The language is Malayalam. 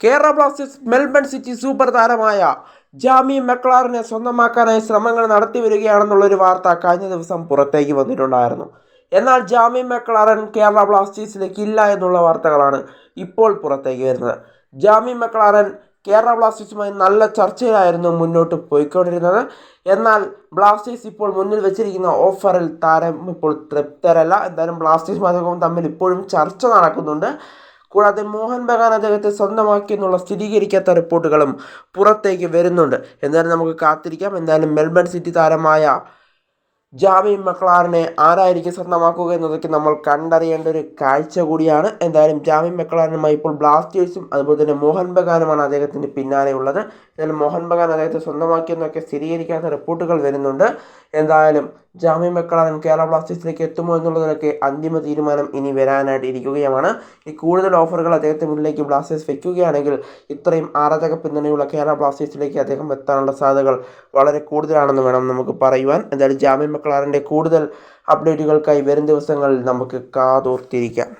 Kerala Blasters Melbourne city super താരമായ ജാമി മക്ലാറിനെ സ്വന്തമാക്കാനായി ശ്രമങ്ങൾ നടത്തി വരികയാണെന്നുള്ളൊരു വാർത്ത കഴിഞ്ഞ ദിവസം പുറത്തേക്ക് വന്നിട്ടുണ്ടായിരുന്നു. എന്നാൽ ജാമി മക്ലാറൻ കേരള ബ്ലാസ്റ്റേഴ്സിലേക്ക് ഇല്ല എന്നുള്ള വാർത്തകളാണ് ഇപ്പോൾ പുറത്തേക്ക് വരുന്നത്. ജാമി മക്ലാറൻ കേരള ബ്ലാസ്റ്റേഴ്സുമായി നല്ല ചർച്ചയിലായിരുന്നു മുന്നോട്ട് പോയിക്കൊണ്ടിരുന്നത്. എന്നാൽ ബ്ലാസ്റ്റേഴ്സ് ഇപ്പോൾ മുന്നിൽ വെച്ചിരിക്കുന്ന ഓഫറിൽ താരം ഇപ്പോൾ തൃപ്തരല്ല. എന്തായാലും ബ്ലാസ്റ്റേഴ്സും അദ്ദേഹവും തമ്മിൽ ഇപ്പോഴും ചർച്ച നടക്കുന്നുണ്ട്. കൂടാതെ മോഹൻ ബഗാൻ അദ്ദേഹത്തെ സ്വന്തമാക്കി എന്നുള്ള സ്ഥിരീകരിക്കാത്ത റിപ്പോർട്ടുകളും പുറത്തേക്ക് വരുന്നുണ്ട്. എന്തായാലും നമുക്ക് കാത്തിരിക്കാം. എന്തായാലും മെൽബൺ സിറ്റി താരമായ ജാമി മക്ലാറിനെ ആരായിരിക്കും സ്വന്തമാക്കുക എന്നതൊക്കെ നമ്മൾ കണ്ടറിയേണ്ട ഒരു കാഴ്ച കൂടിയാണ്. എന്തായാലും ജാമി മക്ലാറിനുമായി ഇപ്പോൾ ബ്ലാസ്റ്റേഴ്സും അതുപോലെ തന്നെ മോഹൻ ബഗാനുമാണ് അദ്ദേഹത്തിൻ്റെ പിന്നാലെയുള്ളത്. എന്തായാലും മോഹൻ ബഗാൻ അദ്ദേഹത്തെ സ്വന്തമാക്കിയെന്നൊക്കെ സ്ഥിരീകരിക്കാത്ത റിപ്പോർട്ടുകൾ വരുന്നുണ്ട്. എന്തായാലും ജാമി മക്ലാറൻ കേരള ബ്ലാസ്റ്റേഴ്സിലേക്ക് എത്തുമോ എന്നുള്ളതിനൊക്കെ അന്തിമ തീരുമാനം ഇനി വരാനായിട്ട് ഇരിക്കുകയാണ്. ഈ കൂടുതൽ ഓഫറുകൾ അദ്ദേഹത്തെ മുന്നിലേക്ക് ബ്ലാസ്റ്റേഴ്സ് വയ്ക്കുകയാണെങ്കിൽ ഇത്രയും ആരാധക പിന്തുണയുള്ള കേരള ബ്ലാസ്റ്റേഴ്സിലേക്ക് അദ്ദേഹം എത്താനുള്ള സാധ്യതകൾ വളരെ കൂടുതലാണെന്ന് വേണം നമുക്ക് പറയുവാൻ. എന്തായാലും ജാമി മക്ലാറിൻ്റെ കൂടുതൽ അപ്ഡേറ്റുകൾക്കായി വരും ദിവസങ്ങളിൽ നമുക്ക് കാതോർത്തിരിക്കാം.